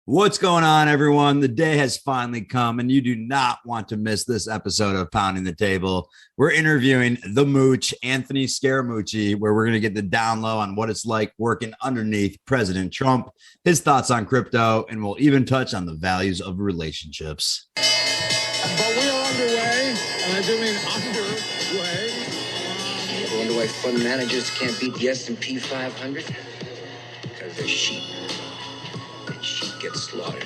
What's going on, everyone? The day has finally come, and you do not want to miss this episode of Pounding the Table. We're interviewing the Mooch, Anthony Scaramucci, where we're going to get the down low on what it's like working underneath President Trump, his thoughts on crypto, and we'll even touch on the values of relationships. But we are underway, and I do mean underway. I wonder why fund managers can't beat the S&P 500? Because they're sheep. And sheep get slaughtered.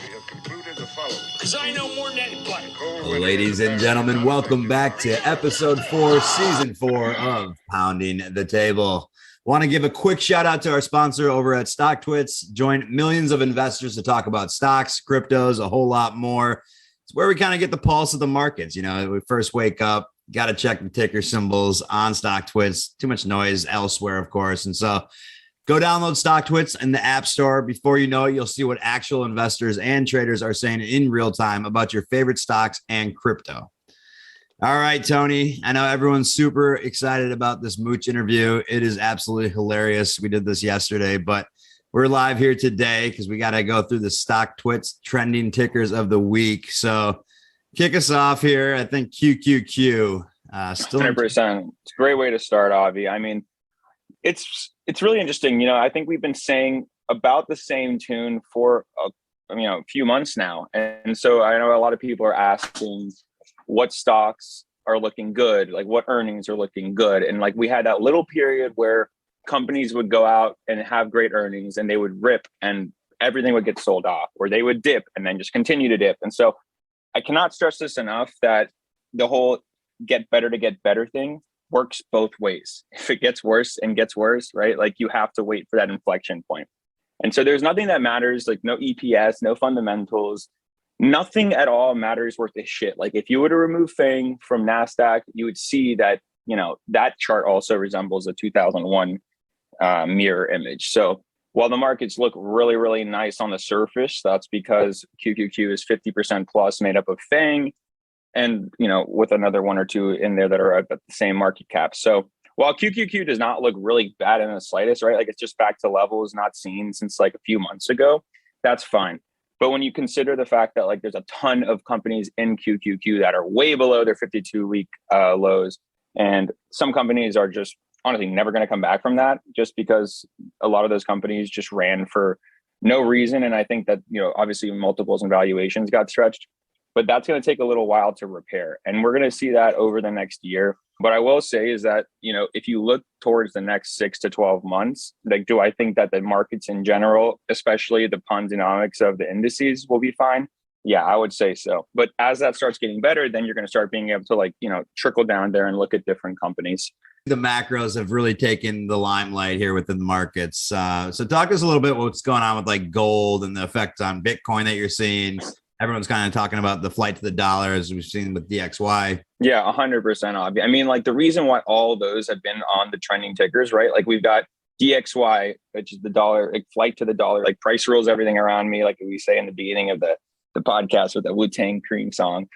We have concluded the following. Because I know more than anybody. Ladies and gentlemen, welcome back to episode 4, season 4 of Pounding the Table. Want to give a quick shout out to our sponsor over at StockTwits. Join millions of investors to talk about stocks, cryptos, a whole lot more. It's where we kind of get the pulse of the markets. You know, we first wake up, got to check the ticker symbols on StockTwits. Too much noise elsewhere, of course. And so go download StockTwits in the App Store. Before you know it, you'll see what actual investors and traders are saying in real time about your favorite stocks and crypto. All right, Tony, I know everyone's super excited about this Mooch interview. It is absolutely hilarious. We did this yesterday, but we're live here today because we got to go through the StockTwits trending tickers of the week. So kick us off here. I think QQQ. Still 100%. It's a great way to start, Avi. I mean, it's really interesting. You know, I think we've been saying about the same tune for a few months now, and so I know a lot of people are asking what stocks are looking good, like what earnings are looking good, and like we had that little period where companies would go out and have great earnings, and they would rip, and everything would get sold off, or they would dip and then just continue to dip. And so I cannot stress this enough that the whole get better to get better thing works both ways. If it gets worse and gets worse, right? Like you have to wait for that inflection point. And so there's nothing that matters, like no EPS, no fundamentals, nothing at all matters worth a shit. Like if you were to remove FANG from NASDAQ, you would see that, you know, that chart also resembles a 2001 mirror image. So while the markets look really, really nice on the surface, that's because QQQ is 50% plus made up of FANG, and, you know, with another one or two in there that are at the same market cap. So while QQQ does not look really bad in the slightest, right? Like it's just back to levels not seen since like a few months ago. That's fine. But when you consider the fact that like there's a ton of companies in QQQ that are way below their 52-week lows, and some companies are just honestly never going to come back from that, just because a lot of those companies just ran for no reason. And I think that, you know, obviously multiples and valuations got stretched, but that's going to take a little while to repair. And we're going to see that over the next year. What I will say is that, you know, if you look towards the next 6 to 12 months, like, do I think that the markets in general, especially the Ponzonomics of the indices, will be fine? Yeah, I would say so. But as that starts getting better, then you're going to start being able to, like, you know, trickle down there and look at different companies. The macros have really taken the limelight here within the markets. So talk to us a little bit what's going on with like gold and the effect on Bitcoin that you're seeing. Everyone's kind of talking about the flight to the dollar, as we've seen with DXY. Yeah, 100% obvious. I mean, like the reason why all those have been on the trending tickers, right? Like we've got DXY, which is the dollar, like flight to the dollar, like price rules everything around me, like we say in the beginning of the podcast with the Wu-Tang Cream song.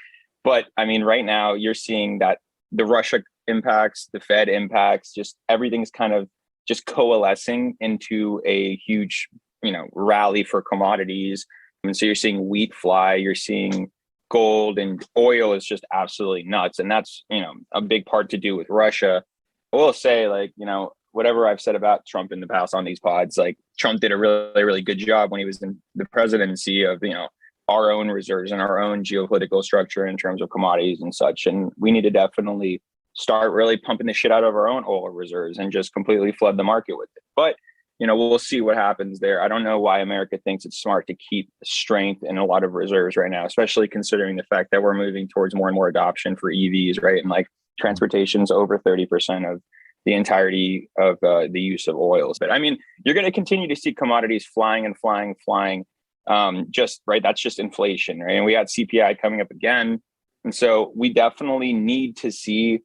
But I mean, right now you're seeing that the Russia impacts, the Fed impacts, just everything's kind of just coalescing into a huge, you know, rally for commodities. And so you're seeing wheat fly, you're seeing gold, and oil is just absolutely nuts. And that's, you know, a big part to do with Russia. I will say, like, you know, whatever I've said about Trump in the past on these pods, like Trump did a really, really good job when he was in the presidency of, you know, our own reserves and our own geopolitical structure in terms of commodities and such. And we need to definitely start really pumping the shit out of our own oil reserves and just completely flood the market with it. But you know, we'll see what happens there. I don't know why America thinks it's smart to keep strength in a lot of reserves right now, especially considering the fact that we're moving towards more and more adoption for EVs, right? And like transportation's over 30% of the entirety of the use of oils. But I mean, you're going to continue to see commodities flying and flying. Just right. That's just inflation, right? And we got CPI coming up again. And so we definitely need to see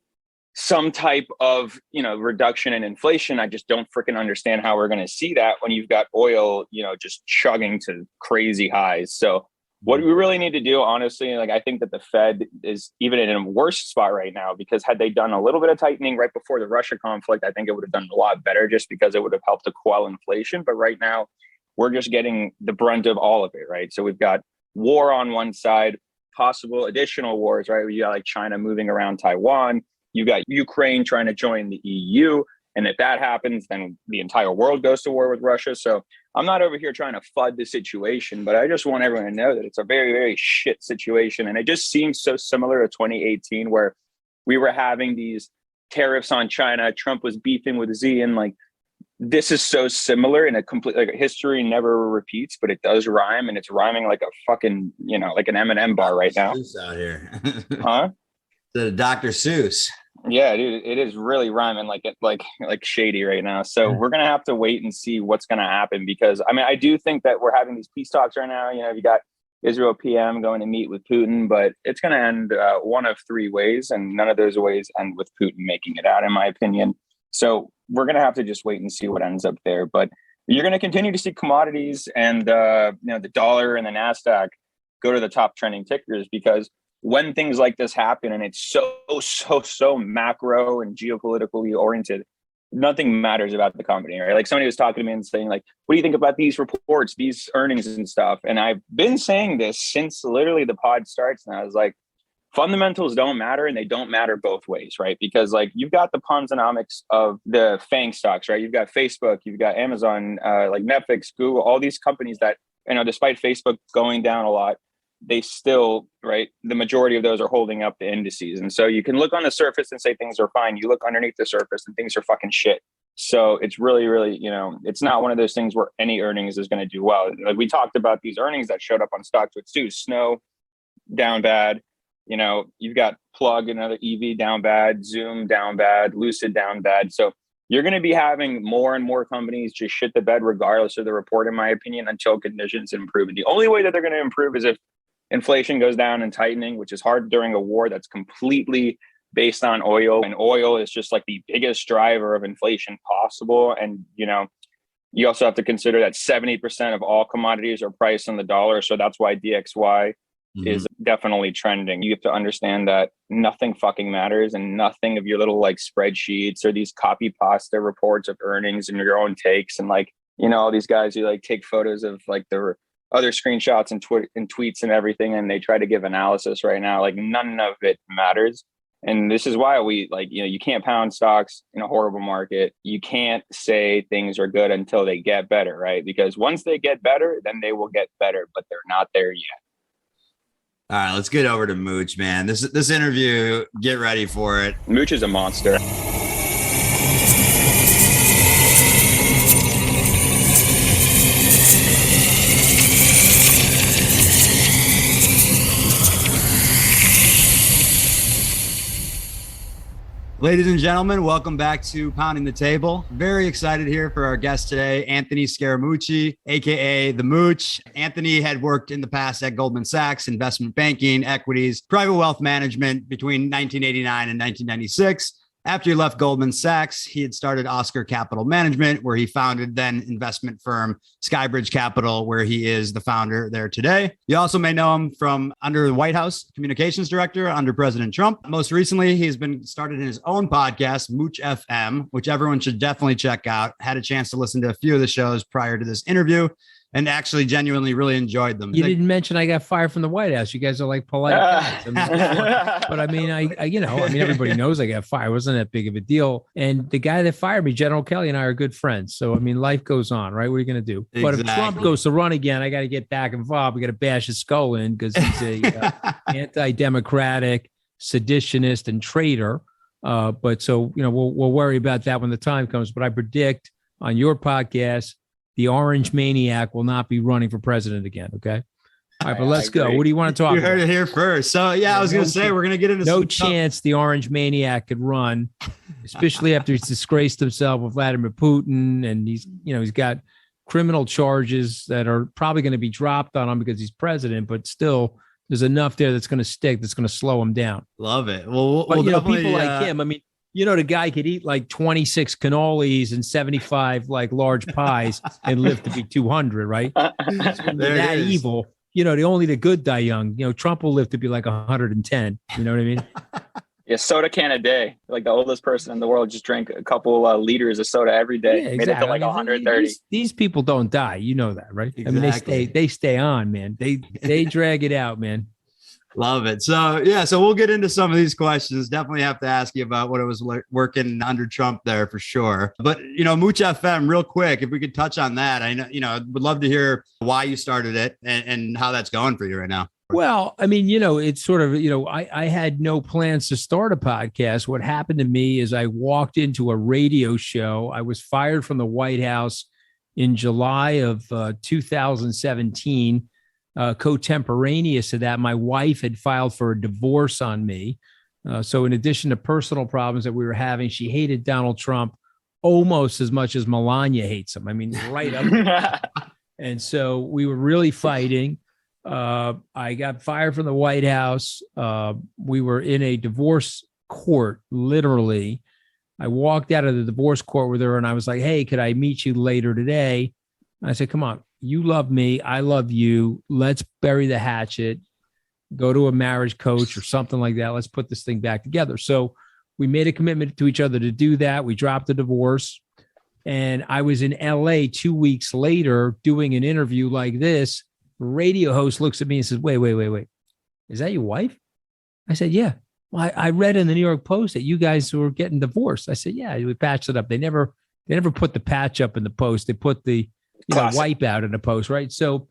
some type of, you know, reduction in inflation. I just don't freaking understand how we're going to see that when you've got oil, you know, just chugging to crazy highs. So what we really need to do, honestly, like I think that the Fed is even in a worse spot right now, because had they done a little bit of tightening right before the Russia conflict, I think it would have done a lot better just because it would have helped to quell inflation. But right now, we're just getting the brunt of all of it, right? So we've got war on one side, possible additional wars, right? You got like China moving around Taiwan. You got Ukraine trying to join the EU. And if that happens, then the entire world goes to war with Russia. So I'm not over here trying to FUD the situation, but I just want everyone to know that it's a very, very shit situation. And it just seems so similar to 2018, where we were having these tariffs on China. Trump was beefing with Xi, and like, this is so similar, and a complete, like, history never repeats, but it does rhyme, and it's rhyming like a fucking, like an M&M bar right now. Seuss out here. Huh? The Dr. Seuss. Yeah, dude, it is really rhyming like shady right now. So we're gonna have to wait and see what's gonna happen, because I mean, I do think that we're having these peace talks right now. You got Israel PM going to meet with Putin, but it's gonna end one of three ways, and none of those ways end with Putin making it out, in my opinion. So we're gonna have to just wait and see what ends up there. But you're gonna continue to see commodities and the dollar and the NASDAQ go to the top trending tickers, because when things like this happen and it's so macro and geopolitically oriented, nothing matters about the company, right? Like, somebody was talking to me and saying, like, what do you think about these reports, these earnings and stuff? And I've been saying this since literally the pod starts. And I was like, fundamentals don't matter, and they don't matter both ways, right? Because like, you've got the Ponzonomics of the FANG stocks, right? You've got Facebook, you've got Amazon, like Netflix, Google, all these companies that, despite Facebook going down a lot, they still, right, the majority of those are holding up the indices. And so you can look on the surface and say things are fine. You look underneath the surface and things are fucking shit. So it's really, really, it's not one of those things where any earnings is going to do well. Like, we talked about these earnings that showed up on StockTwits too. Snow down bad. You've got Plug, another EV, down bad. Zoom down bad. Lucid down bad. So you're going to be having more and more companies just shit the bed regardless of the report, in my opinion, until conditions improve. And the only way that they're going to improve is if inflation goes down and tightening, which is hard during a war that's completely based on oil. And oil is just like the biggest driver of inflation possible. And, you also have to consider that 70% of all commodities are priced on the dollar. So that's why DXY is definitely trending. You have to understand that nothing fucking matters, and nothing of your little like spreadsheets or these copy pasta reports of earnings and your own takes. And like, all these guys who like take photos of like the other screenshots and tweets and everything, and they try to give analysis right now. Like, none of it matters. And this is why we you can't pound stocks in a horrible market. You can't say things are good until they get better, right? Because once they get better, then they will get better, but they're not there yet. All right, let's get over to Mooch, man. This interview, get ready for it. Mooch is a monster. Ladies and gentlemen, welcome back to Pounding the Table. Very excited here for our guest today, Anthony Scaramucci, aka The Mooch. Anthony had worked in the past at Goldman Sachs, investment banking, equities, private wealth management between 1989 and 1996. After he left Goldman Sachs, he had started Oscar Capital Management, where he founded then investment firm Skybridge Capital, where he is the founder there today. You also may know him from under the White House communications director under President Trump. Most recently, he's been started in his own podcast, Mooch FM, which everyone should definitely check out. Had a chance to listen to a few of the shows prior to this interview, and actually genuinely really enjoyed them. You didn't mention I got fired from the White House. You guys are like polite guys. But I mean, everybody knows I got fired. It wasn't that big of a deal. And the guy that fired me, General Kelly, and I are good friends. So, I mean, life goes on, right? What are you going to do? Exactly. But if Trump goes to run again, I got to get back involved. We got to bash his skull in, because he's a anti-democratic, seditionist, and traitor. But so, we'll worry about that when the time comes. But I predict on your podcast, the orange maniac will not be running for president again. Okay. All right, but let's go. What do you want to talk about? You heard it here first. So I was going to say, we're going to get into no chance the orange maniac could run, especially after he's disgraced himself with Vladimir Putin. And he's got criminal charges that are probably going to be dropped on him because he's president, but still there's enough there that's going to stick, that's going to slow him down. Love it. Well, but people like him, I mean, the guy could eat like 26 cannolis and 75 like large pies and live to be 200, right? That evil, only the good die young. Trump will live to be like 110. You know what I mean? Yeah, soda can a day. Like the oldest person in the world just drank a couple liters of soda every day. Yeah, Made it to like 130. These people don't die. You know that, right? Exactly. I mean, they stay on, man. They drag it out, man. Love it. So we'll get into some of these questions. Definitely have to ask you about what it was working under Trump there for sure. But Mooch FM, real quick, if we could touch on that. I know, would love to hear why you started it and how that's going for you right now. Well, I mean, it's sort of, I had no plans to start a podcast. What happened to me is I walked into a radio show. I was fired from the White House in July of 2017. Contemporaneous to that, my wife had filed for a divorce on me. So in addition to personal problems that we were having, she hated Donald Trump almost as much as Melania hates him. I mean, right up. And so we were really fighting. I got fired from the White House. We were in a divorce court, literally. I walked out of the divorce court with her and I was like, hey, could I meet you later today? And I said, come on, you love me. I love you. Let's bury the hatchet, go to a marriage coach or something like that. Let's put this thing back together. So we made a commitment to each other to do that. We dropped the divorce. And I was in LA 2 weeks later doing an interview like this. Radio host looks at me and says, wait. Is that your wife? I said, yeah. Well, I read in the New York Post that you guys were getting divorced. I said, yeah, we patched it up. They never put the patch up in the post. They put the wipe out in the post, right? So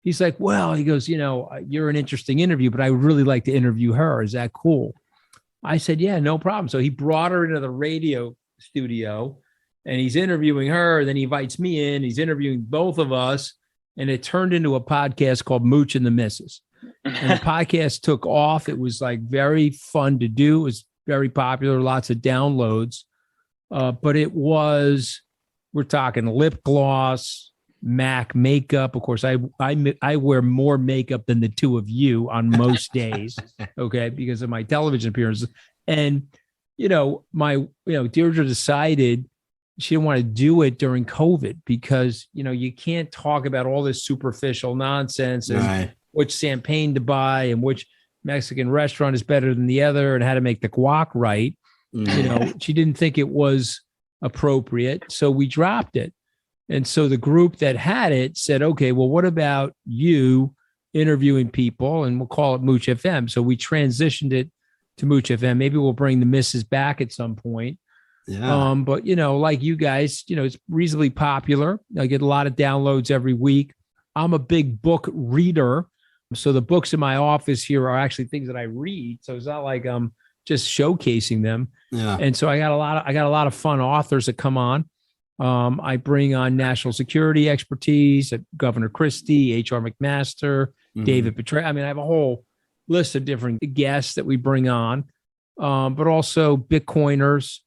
he's like, well, he goes, you're an interesting interview, but I would really like to interview her. Is that cool? I said, yeah, no problem. So he brought her into the radio studio and he's interviewing her. Then he invites me in. He's interviewing both of us. And it turned into a podcast called Mooch and the Missus. And the podcast took off. It was like very fun to do. It was very popular, lots of downloads. But it was, we're talking lip gloss, MAC makeup. Of course, I wear more makeup than the two of you on most days, okay, because of my television appearances. And, Deirdre decided she didn't want to do it during COVID because, you can't talk about all this superficial nonsense and which champagne to buy and which Mexican restaurant is better than the other and how to make the guac right. She didn't think it was appropriate. So we dropped it. And so the group that had it said, okay, well, what about you interviewing people? And we'll call it Mooch FM. So we transitioned it to Mooch FM. Maybe we'll bring the missus back at some point. Yeah. But like you guys, it's reasonably popular. I get a lot of downloads every week. I'm a big book reader. So the books in my office here are actually things that I read. So it's not like I'm just showcasing them. Yeah. And so I got a lot of fun authors that come on. I bring on national security expertise, Governor Christie, H.R. McMaster, David Petraeus. I mean, I have a whole list of different guests that we bring on, but also Bitcoiners,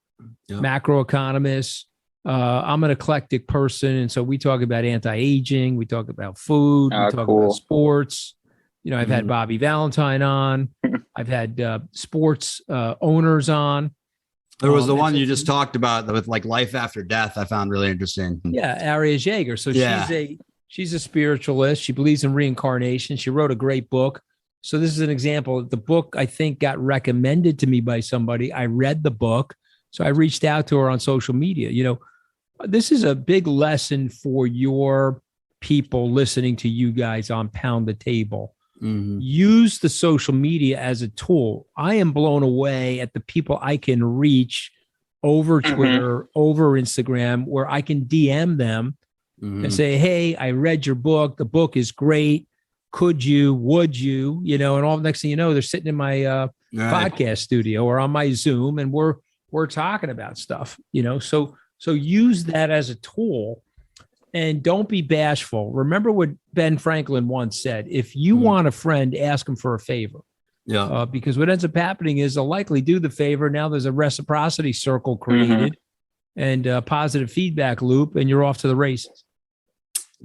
macroeconomists. I'm an eclectic person. And so we talk about anti-aging. We talk about food. We talk about sports. I've had Bobby Valentine on. I've had sports owners on. There was the one you just talked about with like life after death. I found really interesting. Yeah. Aria Jaeger. So she's a spiritualist. She believes in reincarnation. She wrote a great book. So this is an example. The book, I think, got recommended to me by somebody. I read the book. So I reached out to her on social media. This is a big lesson for your people listening to you guys on Pound the Table. Use the social media as a tool. I am blown away at the people I can reach over Twitter, over Instagram, where I can DM them and say, hey, I read your book. The book is great. Could you, would you, and all next thing you know, they're sitting in my podcast studio or on my Zoom and we're talking about stuff, so use that as a tool and don't be bashful. Remember what Ben Franklin once said, if you want a friend, ask him for a favor. Yeah. Because what ends up happening is they'll likely do the favor. Now there's a reciprocity circle created and a positive feedback loop, and you're off to the races.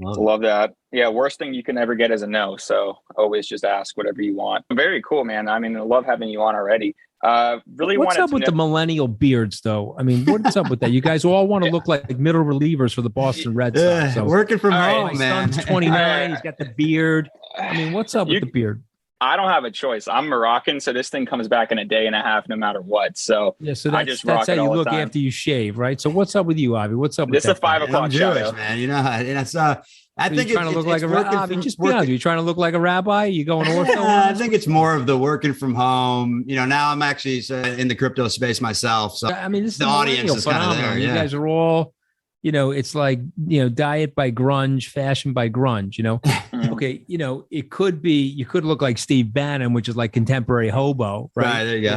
Love that. Yeah. Worst thing you can ever get is a no. So always just ask whatever you want. Very cool, man. I mean, I love having you on already. What's up with the millennial beards, though? I mean, what's up with that? You guys all want to look like middle relievers for the Boston Red Sox. So. Working from home, my man. son's 29. He's got the beard. I mean, what's up with the beard? I don't have a choice. I'm Moroccan, so this thing comes back in a day and a half, no matter what. So Yeah, so I that's just rock how it you all the look time. after you shave, right? So what's up with you, Avi? What's up with This is a that? 5 And o'clock I'm Jewish, shadow. man. You know, and it's I So think you're trying to look like a rabbi. Just be honest. You trying to look like a rabbi? You going ortho? I think it's more of the working from home. You know, now I'm actually in the crypto space myself. So I mean, this is the audience is kind of there. You guys are all, it's like, diet by grunge, fashion by grunge, Okay, it could be, you could look like Steve Bannon, which is like contemporary hobo, right? There you go.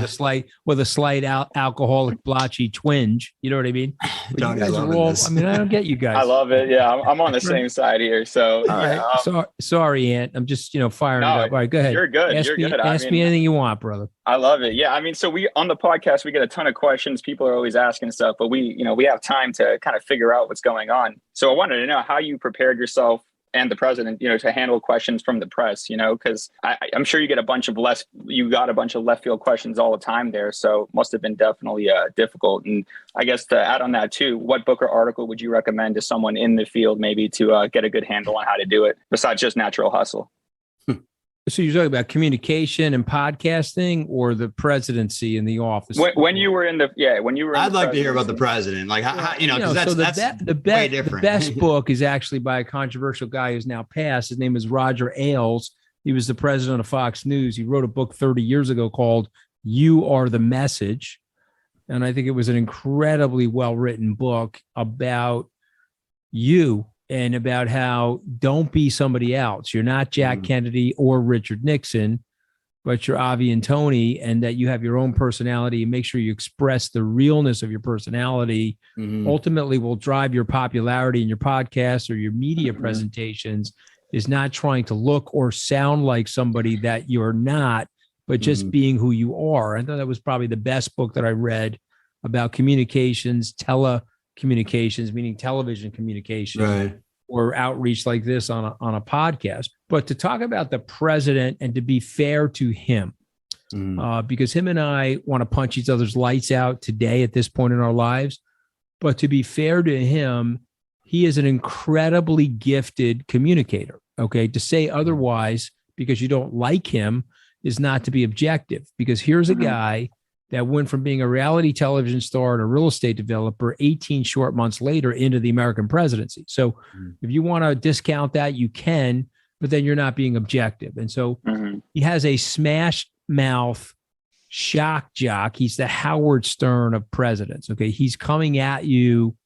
With a slight alcoholic blotchy twinge. You know what I mean? But you guys are all, this. I mean, I don't get you guys. I love it. Yeah, I'm on the same side here. So, all right. Sorry, Ant. I'm just, firing it up. All right, go ahead. You're good. Ask me anything you want, brother. I love it. Yeah. I mean, so we, on the podcast, we get a ton of questions. People are always asking stuff, but we have time to kind of figure out what's going on. So I wanted to know how you prepared yourself and the president, to handle questions from the press, because I'm sure you got a bunch of left field questions all the time there. So must have been definitely difficult. And I guess to add on that too, what book or article would you recommend to someone in the field, maybe to get a good handle on how to do it besides just natural hustle? So you're talking about communication and podcasting, or the presidency in the office? When you were in the I'd like to hear about the president, like how because that's way different. The best book is actually by a controversial guy who's now passed. His name is Roger Ailes. He was the president of Fox News. He wrote a book 30 years ago called "You Are the Message," and I think it was an incredibly well written book about you. And about how don't be somebody else. You're not Jack Kennedy or Richard Nixon, but you're Avi and Tony, and that you have your own personality, and make sure you express the realness of your personality. Ultimately will drive your popularity in your podcast or your media presentations, is not trying to look or sound like somebody that you're not, but just being who you are. I thought that was probably the best book that I read about communications, telecommunications, meaning television communication, right, or outreach like this on a podcast. But to talk about the president and to be fair to him, because him and I want to punch each other's lights out today at this point in our lives. But to be fair to him, he is an incredibly gifted communicator. Okay. To say otherwise because you don't like him is not to be objective, because here's a guy that went from being a reality television star and a real estate developer 18 short months later into the American presidency. So if you want to discount that, you can, but then you're not being objective. And so he has a smash mouth shock jock. He's the Howard Stern of presidents. Okay. He's coming at you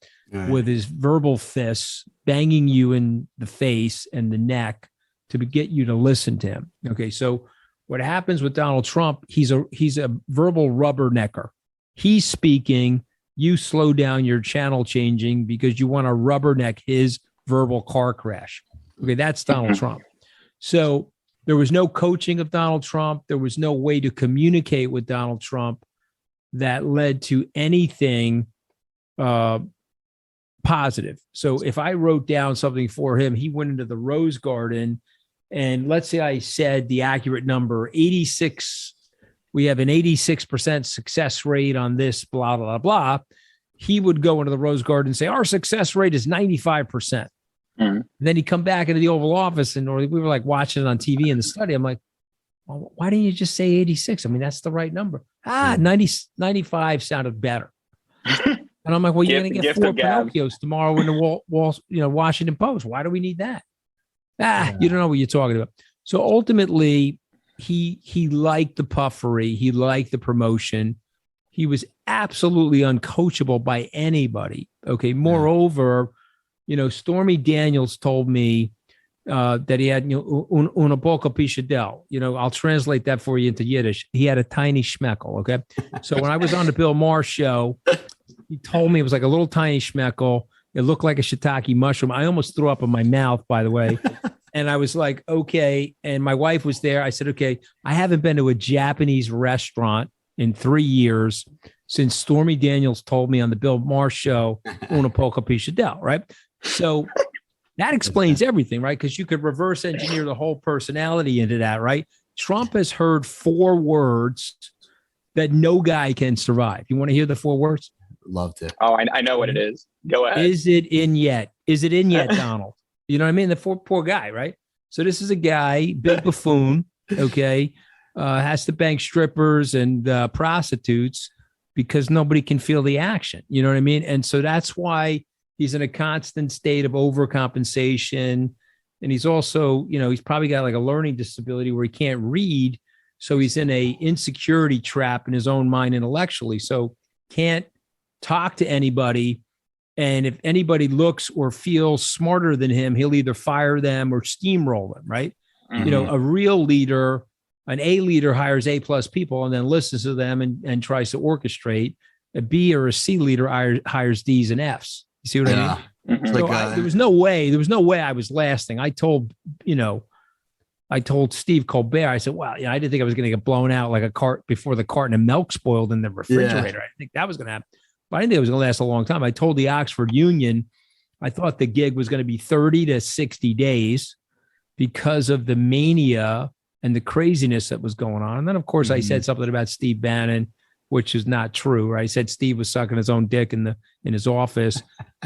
with his verbal fists, banging you in the face and the neck to get you to listen to him. Okay. So what happens with Donald Trump, he's a verbal rubbernecker. He's speaking, you slow down your channel changing because you want to rubberneck his verbal car crash. Okay, that's Donald Trump. So there was no coaching of Donald Trump. There was no way to communicate with Donald Trump that led to anything positive. So if I wrote down something for him, he went into the Rose Garden, and let's say I said the accurate number, 86, we have an 86% success rate on this, blah, blah, blah. He would go into the Rose Garden and say, our success rate is 95%. Then he'd come back into the Oval Office, and we were like watching it on TV in the study. I'm like, well, why didn't you just say 86? I mean, that's the right number. 95 sounded better. And I'm like, well, you're going to get 4 Pinocchios tomorrow in the Washington Post. Why do we need that? You don't know what you're talking about. So ultimately, he liked the puffery. He liked the promotion. He was absolutely uncoachable by anybody. Okay. Moreover, Stormy Daniels told me that he had una poca pichadel. I'll translate that for you into Yiddish. He had a tiny schmeckel. Okay. So when I was on the Bill Maher show, he told me it was like a little tiny schmeckel. It looked like a shiitake mushroom. I almost threw up in my mouth, by the way. And I was like, okay. And my wife was there. I said, okay, I haven't been to a Japanese restaurant in 3 years since Stormy Daniels told me on the Bill Maher show, una poca pichadel, right? So that explains everything, right? Because you could reverse engineer the whole personality into that, right? Trump has heard 4 words that no guy can survive. You want to hear the 4 words? Love to. Oh, I know what it is. Go ahead. Is it in yet? Is it in yet, Donald? You know what I mean? The poor guy, right? So this is a guy, big buffoon, okay, has to bank strippers and prostitutes because nobody can feel the action. You know what I mean? And so that's why he's in a constant state of overcompensation. And he's also, he's probably got like a learning disability where he can't read. So he's in a insecurity trap in his own mind intellectually. So can't talk to anybody. And if anybody looks or feels smarter than him, he'll either fire them or steamroll them, right? Mm-hmm. A real leader, an A leader hires A+ people and then listens to them and tries to orchestrate. A B or a C leader hires D's and F's. You see what I mean? Mm-hmm. So there was no way I was lasting. I told Steve Colbert, I said, well, I didn't think I was going to get blown out like a cart before the carton of milk spoiled in the refrigerator. I didn't think that was going to happen. But I didn't think it was going to last a long time. I told the Oxford Union, I thought the gig was going to be 30 to 60 days because of the mania and the craziness that was going on. And then, of course, I said something about Steve Bannon, which is not true. Right? I said Steve was sucking his own dick in his office.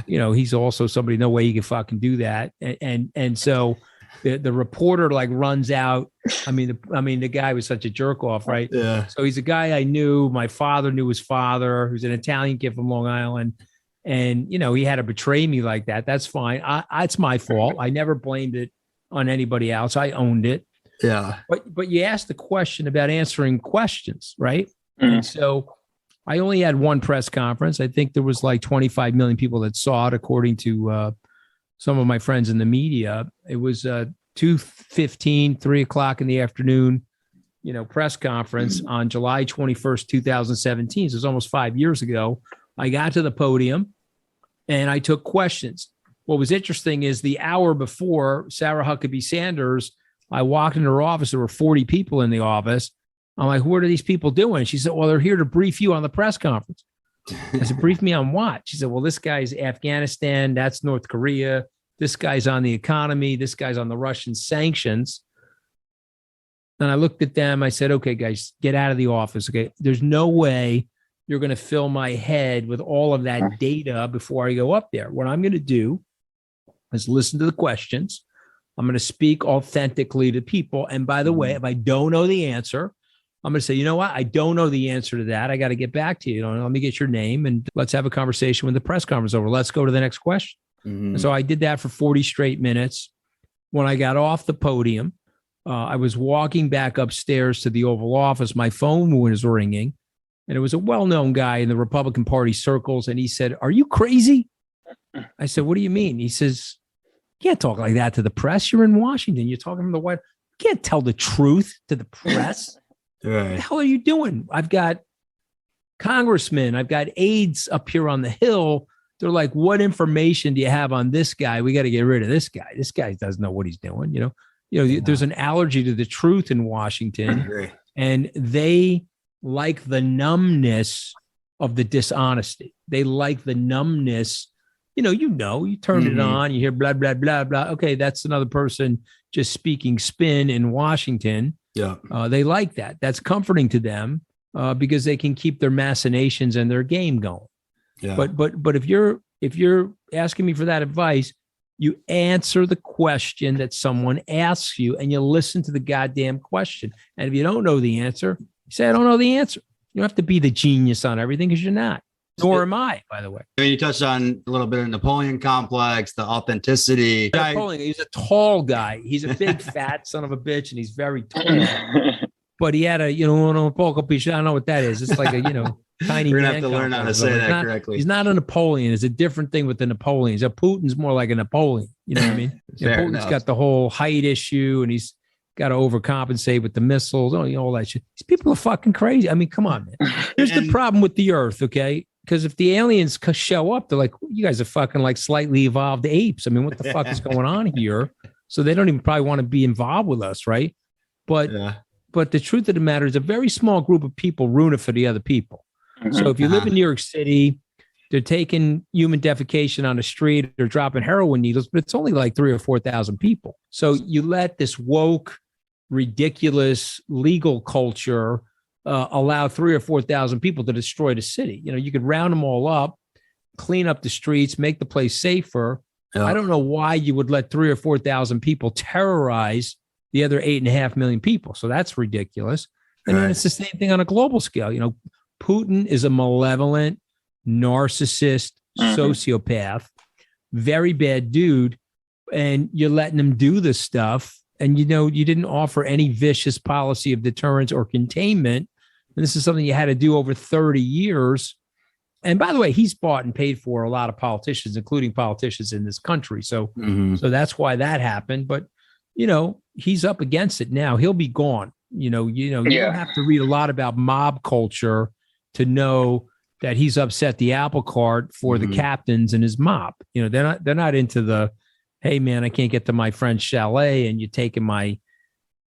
He's also somebody, no way he can fucking do that. And so the reporter like runs out. I mean, the guy was such a jerk off, right? Yeah. So he's a guy I knew. My father knew his father, who's an Italian kid from Long Island. And, he had to betray me like that. That's fine. It's my fault. I never blamed it on anybody else. I owned it. Yeah. But you asked the question about answering questions, right? Mm-hmm. And so I only had one press conference. I think there was like 25 million people that saw it, according to some of my friends in the media. It was 2:15, 3:00 in the afternoon, press conference on July 21st, 2017. So it was almost 5 years ago. I got to the podium and I took questions. What was interesting is the hour before Sarah Huckabee Sanders, I walked into her office. There were 40 people in the office. I'm like, what are these people doing? She said, well, they're here to brief you on the press conference. I said, brief me on what? She said, well, this guy's Afghanistan. That's North Korea. This guy's on the economy. This guy's on the Russian sanctions. And I looked at them. I said, okay, guys, get out of the office. Okay. There's no way you're going to fill my head with all of that data before I go up there. What I'm going to do is listen to the questions. I'm going to speak authentically to people. And by the way, if I don't know the answer, I'm going to say, you know what? I don't know the answer to that. I got to get back to you. Let me get your name and let's have a conversation when the press conference is over. Let's go to the next question. Mm-hmm. And so I did that for 40 straight minutes. When I got off the podium, I was walking back upstairs to the Oval Office. My phone was ringing, and it was a well-known guy in the Republican Party circles. And he said, are you crazy? I said, what do you mean? He says, you can't talk like that to the press. You're in Washington. You're talking from the White House. You can't tell the truth to the press. Right. What the hell are you doing? I've got congressmen. I've got aides up here on the Hill. They're like, what information do you have on this guy? We got to get rid of this guy. This guy doesn't know what he's doing. There's an allergy to the truth in Washington, and they like the numbness of the dishonesty. They like the numbness. You turn it on, you hear blah, blah, blah, blah. Okay, that's another person just speaking spin in Washington. Yeah. They like that. That's comforting to them because they can keep their machinations and their game going. Yeah. But if you're asking me for that advice, you answer the question that someone asks you and you listen to the goddamn question. And if you don't know the answer, you say, I don't know the answer. You don't have to be the genius on everything because you're not. Nor am I, by the way. You touched on a little bit of Napoleon complex, the authenticity. Napoleon, he's a tall guy. He's a big fat son of a bitch, and he's very tall. But he had a, I don't know what that is. It's like a, tiny. We're gonna have to learn how to say that correctly. He's not a Napoleon. It's a different thing with the Napoleons. A Putin's more like a Napoleon. You know what I mean? Putin's got the whole height issue, and he's got to overcompensate with the missiles. All that shit. These people are fucking crazy. I mean, come on, man. Here's the problem with the Earth, okay? Because if the aliens show up, they're like, you guys are fucking like slightly evolved apes. I mean, what the fuck is going on here? So they don't even probably want to be involved with us, right? But the truth of the matter is a very small group of people ruin it for the other people. So if you live in New York City, they're taking human defecation on the street or dropping heroin needles, but it's only like 3,000 or 4,000 people. So you let this woke, ridiculous legal culture allow 3,000 or 4,000 people to destroy the city. You could round them all up, clean up the streets, make the place safer. Yeah. I don't know why you would let 3,000 or 4,000 people terrorize the other 8.5 million people. So that's ridiculous. And then it's the same thing on a global scale. You know, Putin is a malevolent, narcissist, sociopath, very bad dude. And you're letting him do this stuff. And, you know, you didn't offer any vicious policy of deterrence or containment. And this is something you had to do over 30 years. And by the way, he's bought and paid for a lot of politicians, including politicians in this country. So, so that's why that happened. But, you know, he's up against it now. He'll be gone. You don't have to read a lot about mob culture to know that he's upset the apple cart for the captains and his mob. You know, they're not into the, hey man, I can't get to my friend's chalet and you're taking my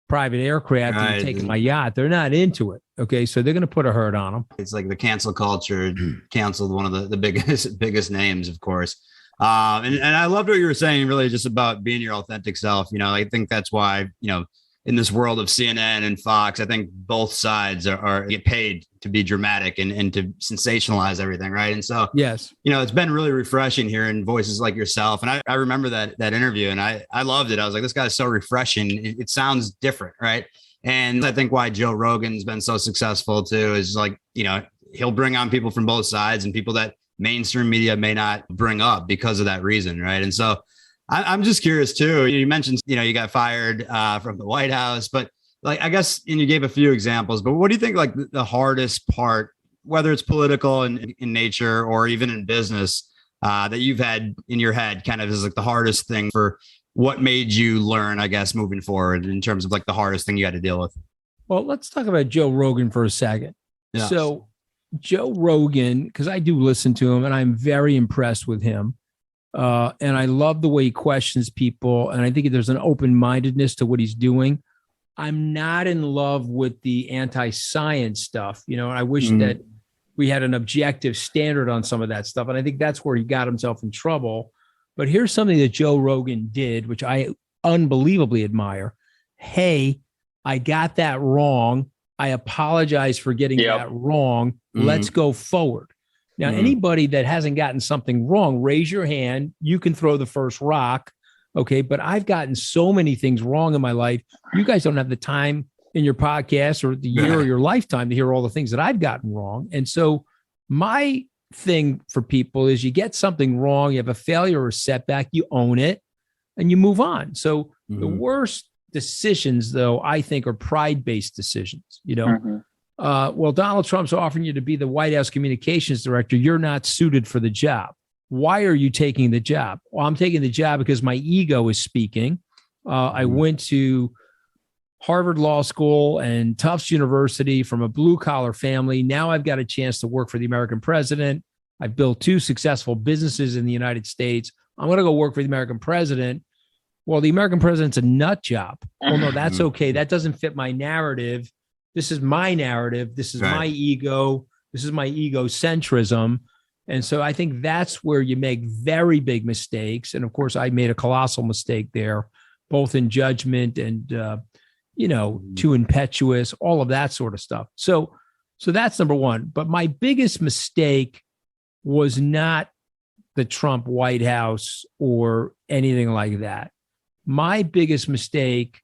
private aircraft and you're taking my yacht. They're not into it. Okay. So they're going to put a hurt on them. It's like the cancel culture canceled one of the biggest names, of course. And I loved what you were saying, really just about being your authentic self. You know, I think that's why, you know, in this world of CNN and Fox, I think both sides are get paid to be dramatic and to sensationalize everything. Right. And so, yes, you know, it's been really refreshing hearing voices like yourself. And I remember that interview and I loved it. I was like, this guy's so refreshing. It sounds different. Right. And I think why Joe Rogan's been so successful too is like, you know, he'll bring on people from both sides and people that mainstream media may not bring up because of that reason. Right. And so I'm just curious too. You mentioned, you know, you got fired from the White House, but like, I guess, and you gave a few examples, but what do you think like the hardest part, whether it's political in nature or even in business, that you've had in your head kind of is like the hardest thing for what made you learn, I guess, moving forward in terms of like the hardest thing you had to deal with? Well, let's talk about Joe Rogan for a second. Yeah. So Joe Rogan, because I do listen to him and I'm very impressed with him. And I love the way he questions people. And I think there's an open-mindedness to what he's doing. I'm not in love with the anti-science stuff. You know, I wish that we had an objective standard on some of that stuff. And I think that's where he got himself in trouble. But here's something that Joe Rogan did, which I unbelievably admire. Hey, I got that wrong. I apologize for getting that wrong. Let's go forward. Now, anybody that hasn't gotten something wrong, raise your hand. You can throw the first rock. Okay. But I've gotten so many things wrong in my life. You guys don't have the time in your podcast or the year or your lifetime to hear all the things that I've gotten wrong. And so my thing for people is you get something wrong, you have a failure or a setback, you own it and you move on. So the worst decisions, though, I think are pride-based decisions, you know. Well, Donald Trump's offering you to be the White House communications director. You're not suited for the job. Why are you taking the job? Well, I'm taking the job because my ego is speaking. I went to Harvard Law School and Tufts University from a blue collar family. Now I've got a chance to work for the American president. I've built 2 successful businesses in the United States. I'm going to go work for the American president. Well, the American president's a nut job. Well, no, that's okay. That doesn't fit my narrative. This is my narrative. This is my ego. This is my egocentrism. And so I think that's where you make very big mistakes. And of course, I made a colossal mistake there, both in judgment and, too impetuous, all of that sort of stuff. So that's number one. But my biggest mistake was not the Trump White House or anything like that. My biggest mistake,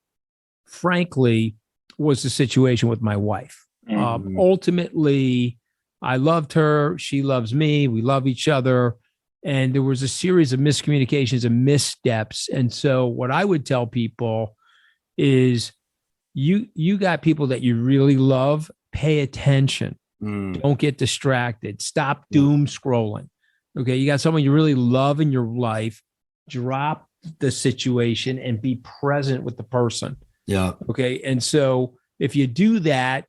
frankly, was the situation with my wife. Ultimately, I loved her. She loves me. We love each other. And there was a series of miscommunications and missteps. And so what I would tell people is you got people that you really love, pay attention. Don't get distracted. Stop doom scrolling. Okay. You got someone you really love in your life. Drop the situation and be present with the person. Yeah. Okay. And so if you do that,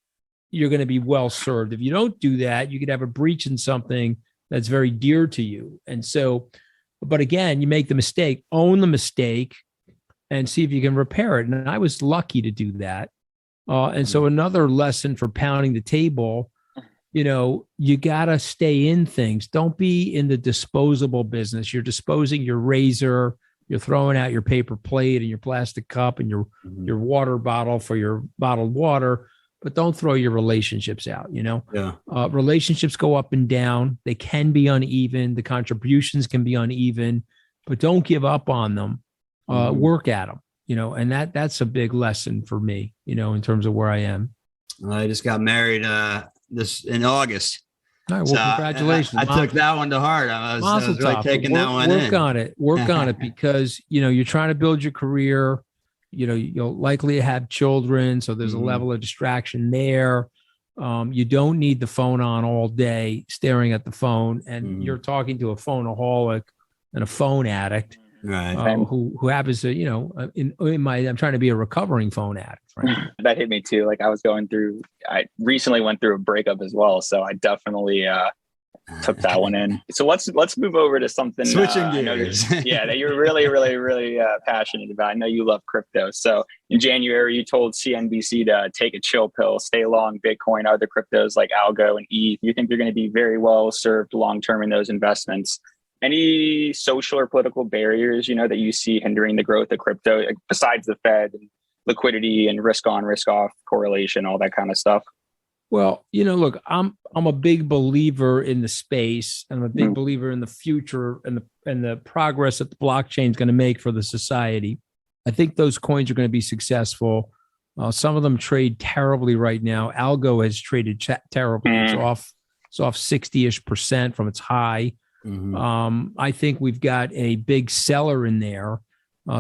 you're going to be well served. If you don't do that, you could have a breach in something that's very dear to you. And so, but again, you make the mistake, own the mistake and see if you can repair it. And I was lucky to do that. And so another lesson for pounding the table, you got to stay in things. Don't be in the disposable business. You're disposing your razor, you're throwing out your paper plate and your plastic cup and your water bottle for your bottled water, but don't throw your relationships out, relationships go up and down. They can be uneven. The contributions can be uneven, but don't give up on them. Work at them. and that's a big lesson for me, in terms of where I am. I just got married in August. All right, well, congratulations. I took that one to heart. I was really taking that one in. Work on it because, you're trying to build your career. You'll likely have children. So there's a level of distraction there. You don't need the phone on all day staring at the phone. And you're talking to a phoneaholic and a phone addict. Right. Who happens to, I'm trying to be a recovering phone addict. Right. That hit me too. Like I recently went through a breakup as well. So I definitely took that one in. So let's move over to something. Switching gears. That you're really, really, really passionate about. I know you love crypto. So in January, you told CNBC to take a chill pill, stay long Bitcoin, other cryptos like Algo and ETH. You think you're going to be very well served long-term in those investments. Any social or political barriers, that you see hindering the growth of crypto, besides the Fed and liquidity and risk on, risk off correlation, all that kind of stuff? Well, look, I'm a big believer in the space. I'm a big believer in the future and the progress that the blockchain is going to make for the society. I think those coins are going to be successful. Some of them trade terribly right now. Algo has traded terribly. It's off 60-ish% from its high. I think we've got a big seller in there,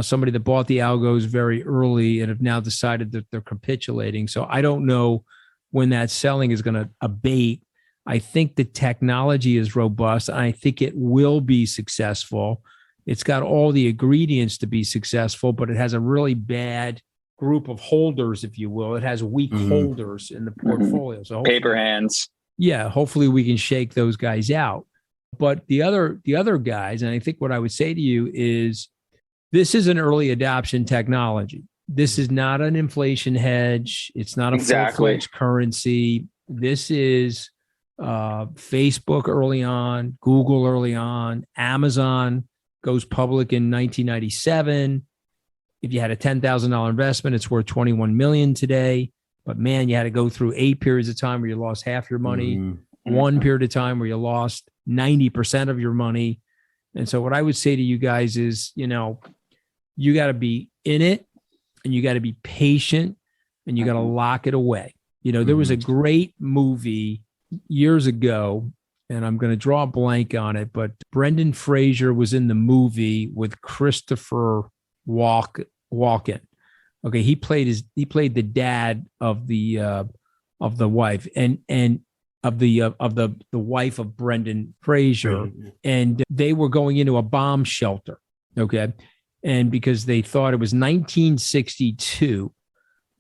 somebody that bought the algos very early and have now decided that they're capitulating. So I don't know when that selling is going to abate. I think the technology is robust. I think it will be successful. It's got all the ingredients to be successful, but it has a really bad group of holders, if you will. It has weak holders in the portfolio. So paper hands. Yeah, hopefully we can shake those guys out. But the other guys, and I think what I would say to you is, this is an early adoption technology. This is not an inflation hedge. It's not a full-fledged currency. This is Facebook early on, Google early on, Amazon goes public in 1997. If you had a $10,000 investment, it's worth $21 million today. But man, you had to go through 8 periods of time where you lost half your money, one period of time where you lost 90% of your money. And so what I would say to you guys is, you got to be in it and you got to be patient and you got to lock it away. There was a great movie years ago, and I'm going to draw a blank on it, but Brendan Fraser was in the movie with Christopher Walken. Okay. He played the dad of the wife and of the wife of Brendan Fraser. And they were going into a bomb shelter. Okay. And because they thought it was 1962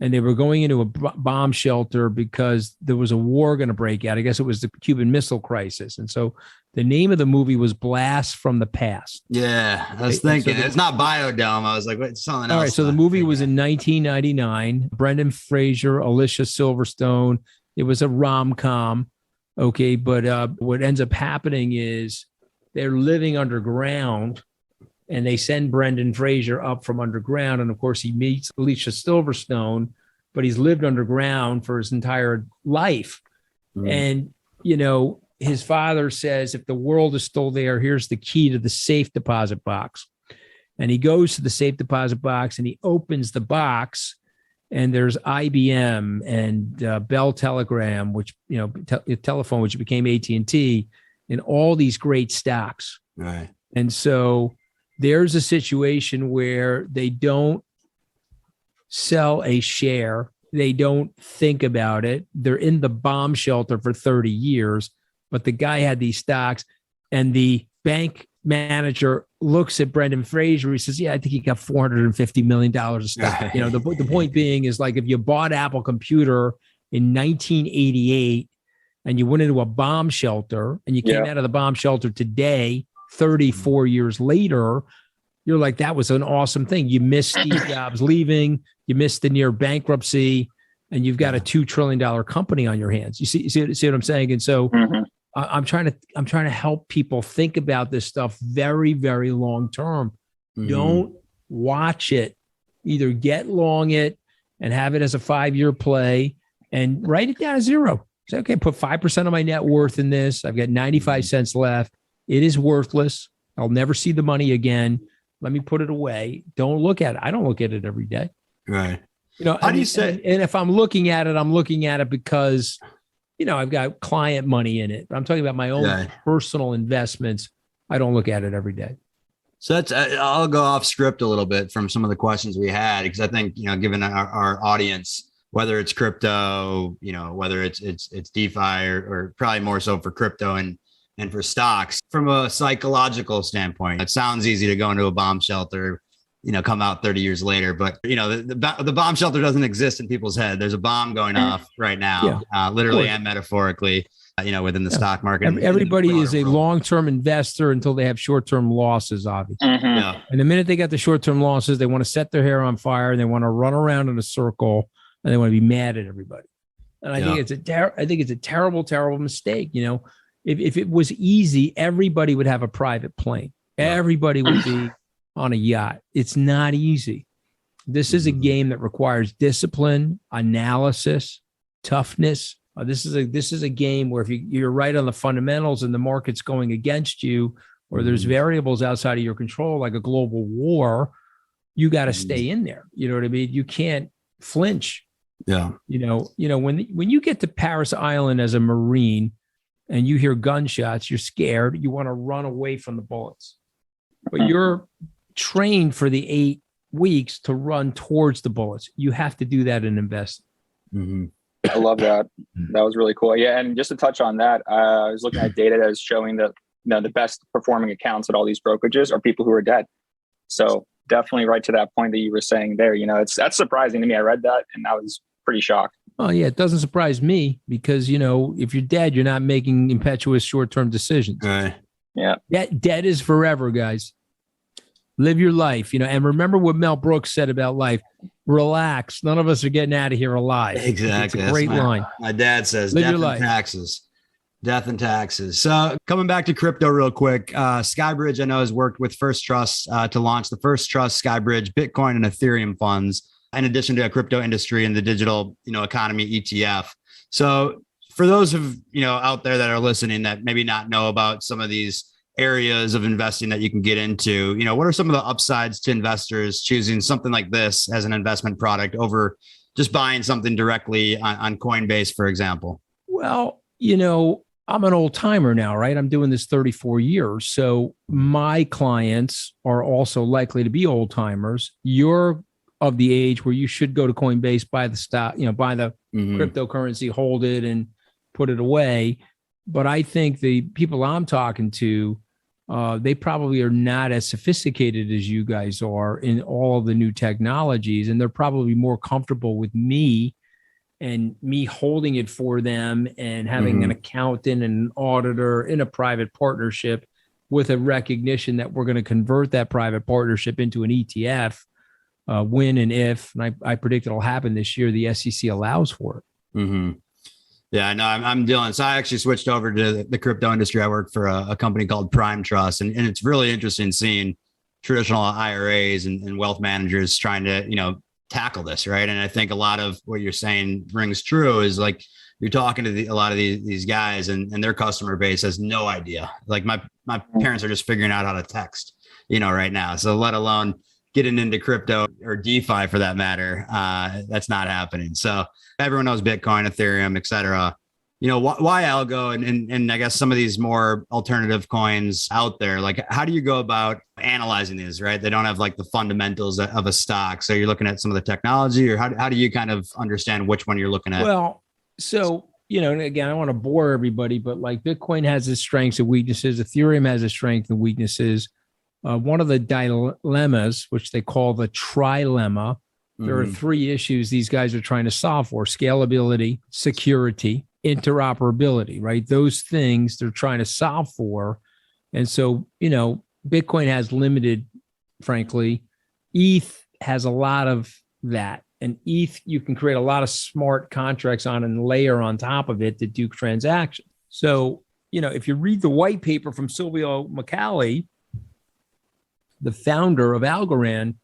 and they were going into a bomb shelter because there was a war going to break out. I guess it was the Cuban Missile Crisis. And so the name of the movie was Blast from the Past. Yeah, I was thinking. It's not Biodome. I was like, wait, something else. All right, so the movie was in 1999. Brendan Fraser, Alicia Silverstone. It was a rom-com. Okay, but what ends up happening is they're living underground, and they send Brendan Fraser up from underground. And of course, he meets Alicia Silverstone, but he's lived underground for his entire life. And, his father says, if the world is still there, here's the key to the safe deposit box. And he goes to the safe deposit box and he opens the box, and there's IBM and Bell Telegram, which, telephone, which became AT&T, and all these great stocks. Right. And so there's a situation where they don't sell a share. They don't think about it. They're in the bomb shelter for 30 years, but the guy had these stocks, and the bank manager looks at Brendan Fraser. He says, yeah, I think he got $450 million of stock. The point being is, like, if you bought Apple Computer in 1988 and you went into a bomb shelter and you came out of the bomb shelter today, 34 years later, you're like, that was an awesome thing. You missed Steve Jobs leaving, you missed the near bankruptcy, and you've got a $2 trillion company on your hands. You see what I'm saying? And so I'm trying to help people think about this stuff very, very long term. Don't watch it. Either get long it and have it as a 5-year play and write it down to zero. Say, okay, put 5% of my net worth in this. I've got 95 cents left. It is worthless. I'll never see the money again. Let me put it away. Don't look at it. I don't look at it every day. Right. How do you say? And if I'm looking at it because, I've got client money in it. I'm talking about my own personal investments. I don't look at it every day. So I'll go off script a little bit from some of the questions we had, because I think, given our audience, whether it's crypto, whether it's DeFi or probably more so for crypto and for stocks, from a psychological standpoint, it sounds easy to go into a bomb shelter, come out 30 years later. But, the bomb shelter doesn't exist in people's head. There's a bomb going off right now, literally and metaphorically, within the stock market. Everybody is a long-term investor until they have short-term losses, obviously. Mm-hmm. And the minute they got the short-term losses, they want to set their hair on fire and they want to run around in a circle and they want to be mad at everybody. And I think it's a terrible, terrible mistake. If it was easy, everybody would have a private plane. Everybody would be on a yacht. It's not easy. This is a game that requires discipline, analysis, toughness. This is a game where if you're right on the fundamentals and the market's going against you, or there's variables outside of your control, like a global war, you got to stay in there. You know what I mean? You can't flinch. Yeah. When you get to Paris Island as a Marine and you hear gunshots, you're scared. You want to run away from the bullets, but you're trained for the 8 weeks to run towards the bullets. You have to do that in investing. Mm-hmm. I love that. That was really cool. Yeah. And just to touch on that, I was looking at data that is showing that, the best performing accounts at all these brokerages are people who are dead. So definitely right to that point that you were saying there, that's surprising to me. I read that and I was pretty shocked. Oh yeah. It doesn't surprise me because, if you're dead, you're not making impetuous short-term decisions. Right. Yeah. Dead is forever, guys. Live your life, and remember what Mel Brooks said about life. Relax. None of us are getting out of here alive. Exactly. It's a great line. My dad says Live death your and life. taxes. Death and taxes. So coming back to crypto real quick, Skybridge, I know, has worked with First Trust to launch the First Trust Skybridge Bitcoin and Ethereum funds, in addition to a crypto industry and the digital, economy ETF. So for those of, out there that are listening that maybe not know about some of these areas of investing that you can get into, what are some of the upsides to investors choosing something like this as an investment product over just buying something directly on Coinbase, for example? Well, I'm an old timer now, right? I'm doing this 34 years. So my clients are also likely to be old timers. You're of the age where you should go to Coinbase, buy the stock, buy the cryptocurrency, hold it and put it away. But I think the people I'm talking to, they probably are not as sophisticated as you guys are in all of the new technologies. And they're probably more comfortable with me and me holding it for them and having an accountant and an auditor in a private partnership with a recognition that we're going to convert that private partnership into an ETF when and if, and I predict it'll happen this year, the SEC allows for it. Mm-hmm. Yeah, no, I'm dealing. So I actually switched over to the crypto industry. I work for a company called Prime Trust, and it's really interesting seeing traditional IRAs and wealth managers trying to, tackle this, right? And I think a lot of what you're saying rings true is like you're talking to a lot of these guys and their customer base has no idea. Like my parents are just figuring out how to text, right now. So let alone getting into crypto or DeFi for that matter, that's not happening. So everyone knows Bitcoin, Ethereum, et cetera. Why algo and I guess some of these more alternative coins out there, like how do you go about analyzing these, right? They don't have like the fundamentals of a stock. So you're looking at some of the technology, or how do you kind of understand which one you're looking at? Well, so, and again, I don't want to bore everybody, but like Bitcoin has its strengths and weaknesses. Ethereum has its strengths and weaknesses. One of the dilemmas, which they call the trilemma, there are 3 issues these guys are trying to solve for: scalability, security, interoperability, right? Those things they're trying to solve for. And so, Bitcoin has limited, frankly. ETH has a lot of that. And ETH, you can create a lot of smart contracts on and layer on top of it to do transactions. So, if you read the white paper from Silvio Micali, the founder of Algorand,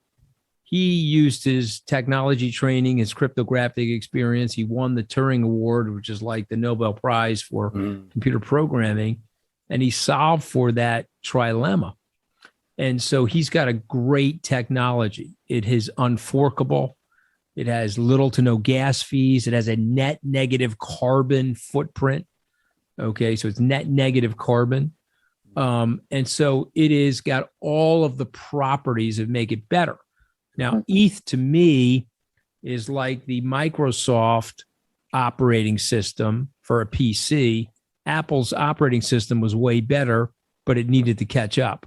he used his technology training, his cryptographic experience. He won the Turing Award, which is like the Nobel Prize for computer programming. And he solved for that trilemma. And so he's got a great technology. It is unforkable. It has little to no gas fees. It has a net negative carbon footprint. Okay, so it's net negative carbon. And so it is got all of the properties that make it better. Now, ETH to me is like the Microsoft operating system for a PC. Apple's operating system was way better, but it needed to catch up.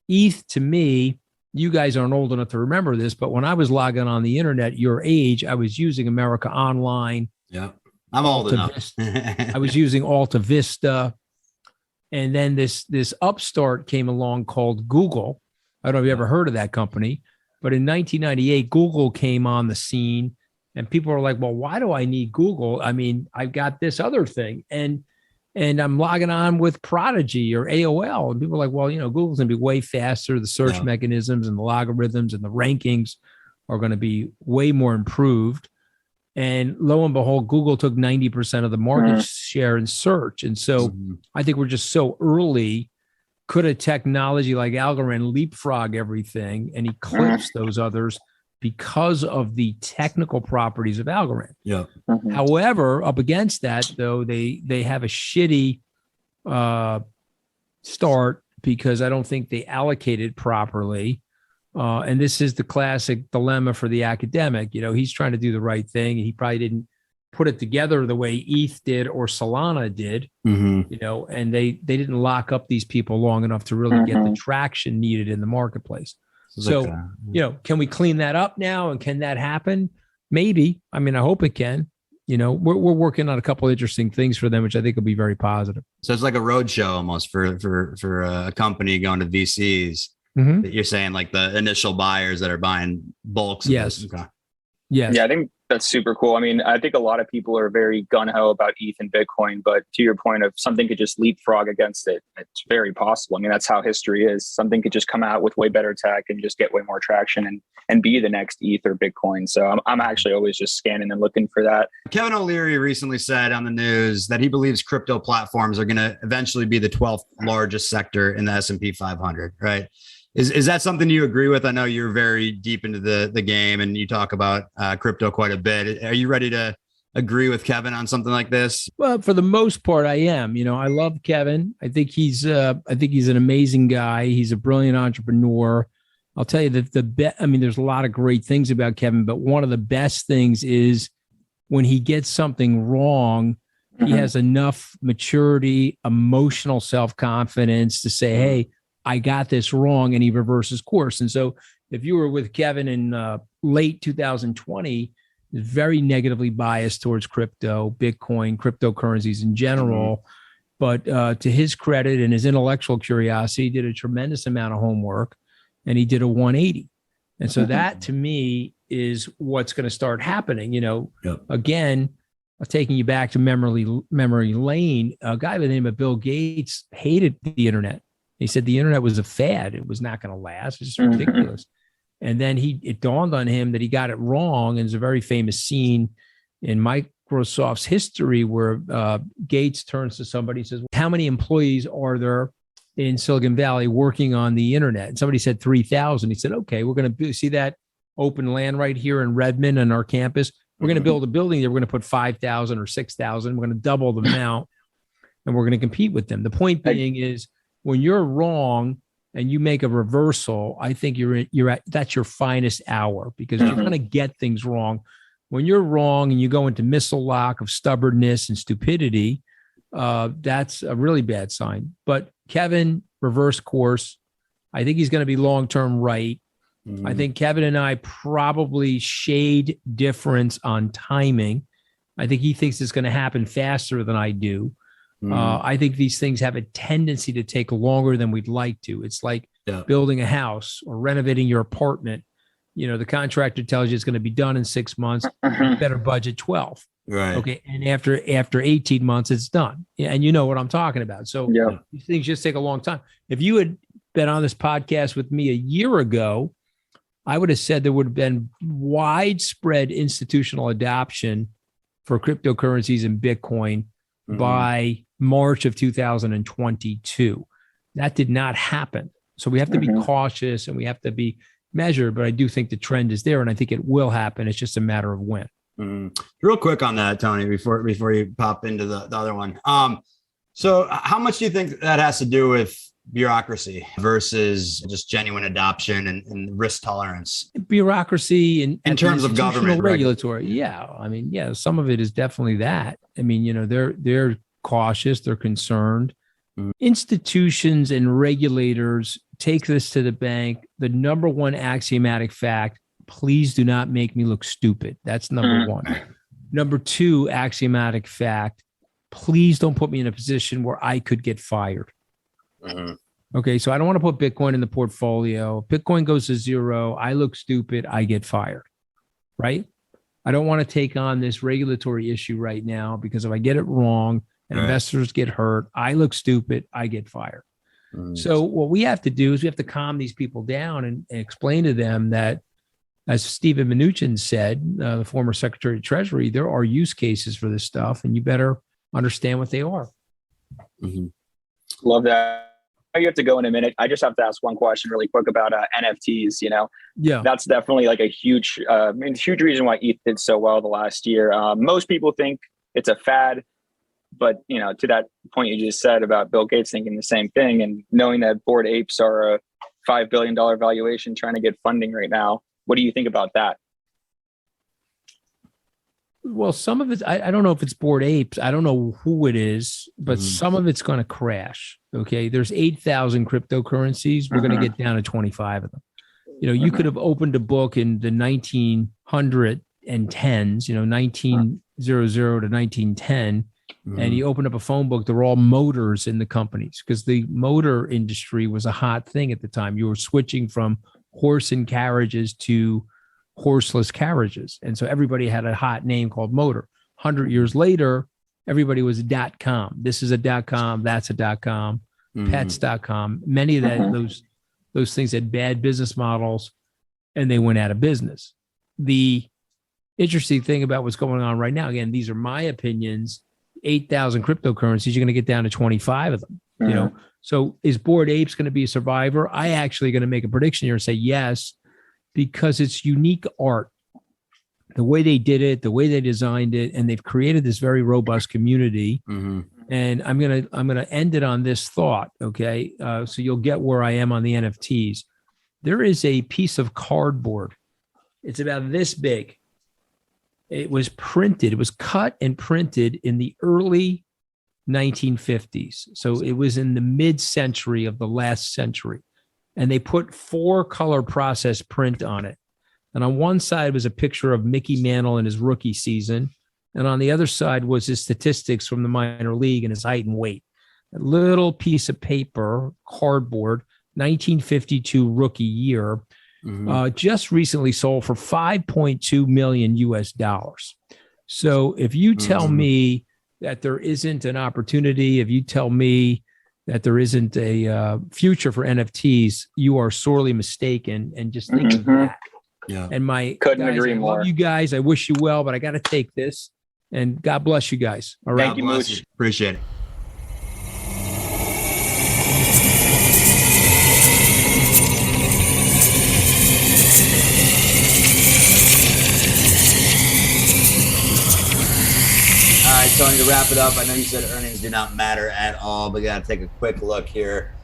ETH to me, you guys aren't old enough to remember this, but when I was logging on the internet, your age, I was using America Online. Yeah, I'm old enough. I was using Alta Vista. And then this upstart came along called Google. I don't know if you ever heard of that company, but in 1998, Google came on the scene and people were like, well, why do I need Google? I mean, I've got this other thing. And I'm logging on with Prodigy or AOL. And people are like, well, Google's going to be way faster. The search mechanisms and the logarithms and the rankings are going to be way more improved. And lo and behold, Google took 90% of the market share in search. And so I think we're just so early. Could a technology like Algorand leapfrog everything and eclipse those others because of the technical properties of Algorand? Yeah. However, up against that, though, they have a shitty start because I don't think they allocated properly. And this is the classic dilemma for the academic. He's trying to do the right thing. And he probably didn't put it together the way ETH did or Solana did, and they didn't lock up these people long enough to really get the traction needed in the marketplace. So, can we clean that up now? And can that happen? Maybe. I mean, I hope it can. We're working on a couple of interesting things for them, which I think will be very positive. So it's like a roadshow almost for a company going to VCs. That you're saying like the initial buyers that are buying bulks. Yes. Okay. Yes. Yeah, I think that's super cool. I mean, I think a lot of people are very gung-ho about ETH and Bitcoin, but to your point of something could just leapfrog against it, it's very possible. I mean, that's how history is. Something could just come out with way better tech and just get way more traction and be the next ETH or Bitcoin. So I'm actually always just scanning and looking for that. Kevin O'Leary recently said on the news that he believes crypto platforms are going to eventually be the 12th largest sector in the S&P 500, right? Is that something you agree with? I know you're very deep into the game and you talk about crypto quite a bit. Are you ready to agree with Kevin on something like this? Well, for the most part, I am. I love Kevin. I think he's an amazing guy. He's a brilliant entrepreneur. I'll tell you that there's a lot of great things about Kevin, but one of the best things is when he gets something wrong, he has enough maturity, emotional self-confidence to say, hey, I got this wrong, and he reverses course. And so if you were with Kevin in late 2020, he's very negatively biased towards crypto, Bitcoin, cryptocurrencies in general. But to his credit and his intellectual curiosity, he did a tremendous amount of homework, and he did a 180. And so that to me is what's going to start happening. Again, taking you back to memory lane, a guy by the name of Bill Gates hated the internet. He said the internet was a fad. It was not going to last. It's just ridiculous. And then it dawned on him that he got it wrong. And there's a very famous scene in Microsoft's history where Gates turns to somebody and says, how many employees are there in Silicon Valley working on the internet? And somebody said 3,000. He said, okay, we're going to see that open land right here in Redmond on our campus. We're going to build a building there. We're going to put 5,000 or 6,000. We're going to double the amount and we're going to compete with them. The point being is, when you're wrong and you make a reversal, I think that's your finest hour because you're going to get things wrong. When you're wrong and you go into missile lock of stubbornness and stupidity, that's a really bad sign. But Kevin, reverse course. I think he's going to be long-term right. I think Kevin and I probably shade difference on timing. I think he thinks it's going to happen faster than I do. I think these things have a tendency to take longer than we'd like to. It's like building a house or renovating your apartment. The contractor tells you it's going to be done in 6 months. You better budget 12. Right. Okay. And after 18 months, it's done. And you know what I'm talking about. So these things just take a long time. If you had been on this podcast with me a year ago, I would have said there would have been widespread institutional adoption for cryptocurrencies and Bitcoin by March of 2022. That did not happen. So we have to be cautious and we have to be measured, but I do think the trend is there and I think it will happen. It's just a matter of when. Real quick on that, Tony, before you pop into the other one. So how much do you think that has to do with bureaucracy versus just genuine adoption and risk tolerance? Bureaucracy in terms of government regulatory. Yeah. I mean, yeah, some of it is definitely that. I mean, they're cautious, they're concerned. Institutions and regulators take this to the bank. The number one axiomatic fact, please do not make me look stupid. That's number one. Number two, axiomatic fact, please don't put me in a position where I could get fired. Okay, so I don't want to put Bitcoin in the portfolio. Bitcoin goes to zero. I look stupid. I get fired, right? I don't want to take on this regulatory issue right now because if I get it wrong and investors get hurt, I look stupid. I get fired. So what we have to do is we have to calm these people down and explain to them that, as Steven Mnuchin said, the former Secretary of Treasury, there are use cases for this stuff, and you better understand what they are. Love that. You have to go in a minute. I just have to ask one question really quick about NFTs. Yeah, that's definitely like a huge reason why ETH did so well the last year. Most people think it's a fad, but to that point you just said about Bill Gates thinking the same thing and knowing that Bored Apes are a $5 billion valuation trying to get funding right now. What do you think about that? Well, some of it, I don't know if it's Bored Apes. I don't know who it is, but some of it's going to crash. Okay. There's 8,000 cryptocurrencies. We're going to get down to 25 of them. You could have opened a book in the 1910s, 1900 to 1910, and you opened up a phone book. There were all motors in the companies because the motor industry was a hot thing at the time. You were switching from horse and carriages to horseless carriages. And so everybody had a hot name called motor. 100 years later, everybody was .com. This is a .com, that's a .com, pets.com. Many of those things had bad business models and they went out of business. The interesting thing about what's going on right now, again, these are my opinions, 8,000 cryptocurrencies, you're going to get down to 25 of them. So is Bored Apes going to be a survivor? I actually going to make a prediction here and say yes, because it's unique art, the way they did it, the way they designed it, and they've created this very robust community. And I'm gonna end it on this thought, okay? So you'll get where I am on the NFTs. There is a piece of cardboard. It's about this big. It was printed. It was cut and printed in the early 1950s. So it was in the mid-century of the last century. And they put 4-color process print on it. And on one side was a picture of Mickey Mantle in his rookie season. And on the other side was his statistics from the minor league and his height and weight. A little piece of paper, cardboard, 1952 rookie year, just recently sold for $5.2 million US. So if you tell me that there isn't an opportunity, if you tell me that there isn't a future for NFTs, you are sorely mistaken. And just think of that. Yeah. And my couldn't guys, agree I more. love you guys. I wish you well, but I got to take this. And God bless you guys. All right. Thank you, Mooch. Appreciate it. All right, Tony, to wrap it up, I know you said earnings do not matter at all, but we got to take a quick look here.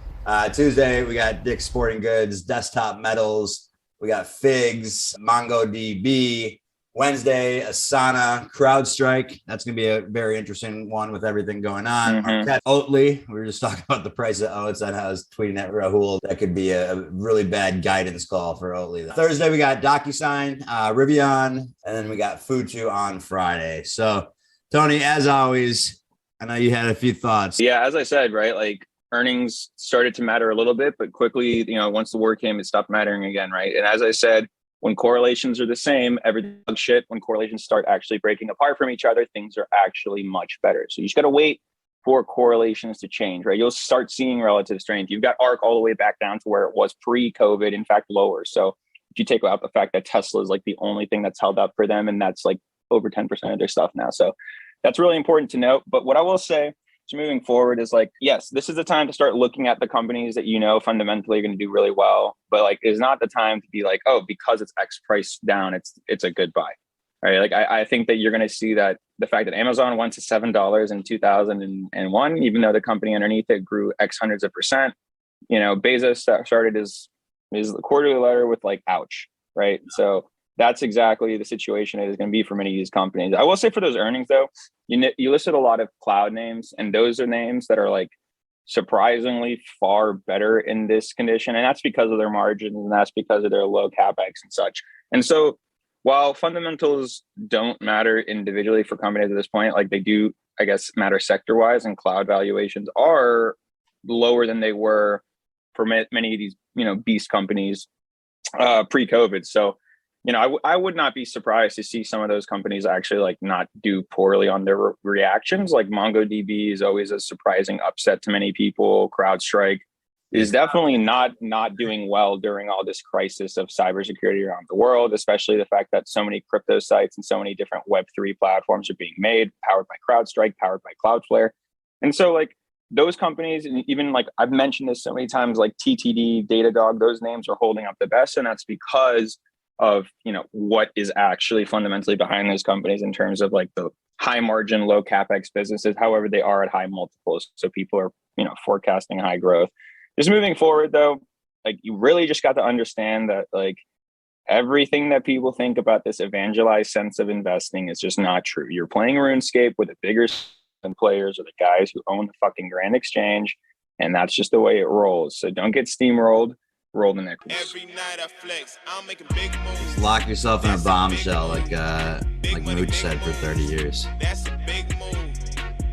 Tuesday, we got Dick's Sporting Goods, Desktop Metals, we got Figs, MongoDB. Wednesday, Asana, CrowdStrike. That's going to be a very interesting one with everything going on. Marquette, Oatly. We were just talking about the price of oats. I was tweeting at Rahul. That could be a really bad guidance call for Oatly. Thursday, we got DocuSign, Rivian, and then we got Futu on Friday. So, Tony, as always, I know you had a few thoughts. Yeah, as I said, right, like earnings started to matter a little bit, but quickly, once the war came, it stopped mattering again, right? And as I said, when correlations are the same, everything's shit. When correlations start actually breaking apart from each other, things are actually much better. So you just got to wait for correlations to change, right? You'll start seeing relative strength. You've got ARK all the way back down to where it was pre-COVID, in fact, lower. So if you take out the fact that Tesla is like the only thing that's held up for them, and that's like over 10% of their stuff now. So that's really important to note. But what I will say, So moving forward is like, yes, this is the time to start looking at the companies that fundamentally are going to do really well, but like it's not the time to be like, oh, because it's X price down, it's a good buy, right? Like I think that you're going to see that the fact that Amazon went to $7 in 2001, even though the company underneath it grew X hundreds of percent. Bezos started his quarterly letter with like, ouch, right? So that's exactly the situation it is going to be for many of these companies. I will say for those earnings though, you listed a lot of cloud names, and those are names that are like surprisingly far better in this condition. And that's because of their margins, and that's because of their low CapEx and such. And so while fundamentals don't matter individually for companies at this point, like they do, I guess, matter sector-wise, and cloud valuations are lower than they were for many of these, beast companies pre-COVID. So, I would not be surprised to see some of those companies actually like not do poorly on their reactions. Like MongoDB is always a surprising upset to many people. CrowdStrike is definitely not doing well during all this crisis of cybersecurity around the world, especially the fact that so many crypto sites and so many different Web3 platforms are being made, powered by CrowdStrike, powered by Cloudflare. And so like those companies, and even like I've mentioned this so many times, like TTD, Datadog, those names are holding up the best. And that's because of, what is actually fundamentally behind those companies in terms of like the high margin, low CapEx businesses. However, they are at high multiples. So people are, forecasting high growth. Just moving forward though, like you really just got to understand that like everything that people think about this evangelized sense of investing is just not true. You're playing RuneScape with the bigger players or the guys who own the fucking Grand Exchange. And that's just the way it rolls. So don't get steamrolled. Roll the next. Every night I flex, I'm making big moves. Just lock yourself in a bombshell like Mooch said for 30 years. That's a big move.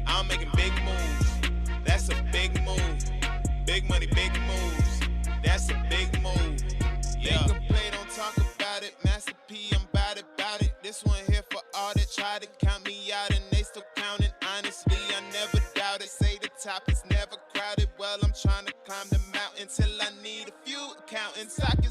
I'm making big moves. That's a big move. Big money, big moves. That's a big move. Yeah. Make a play, don't talk about it. Master P, I'm about it. This one here for all that try to count me out and they still counting. Honestly, I never doubt it. Say the top is never crowded. Well, I'm trying to climb the mountain till I need a few accountants. I can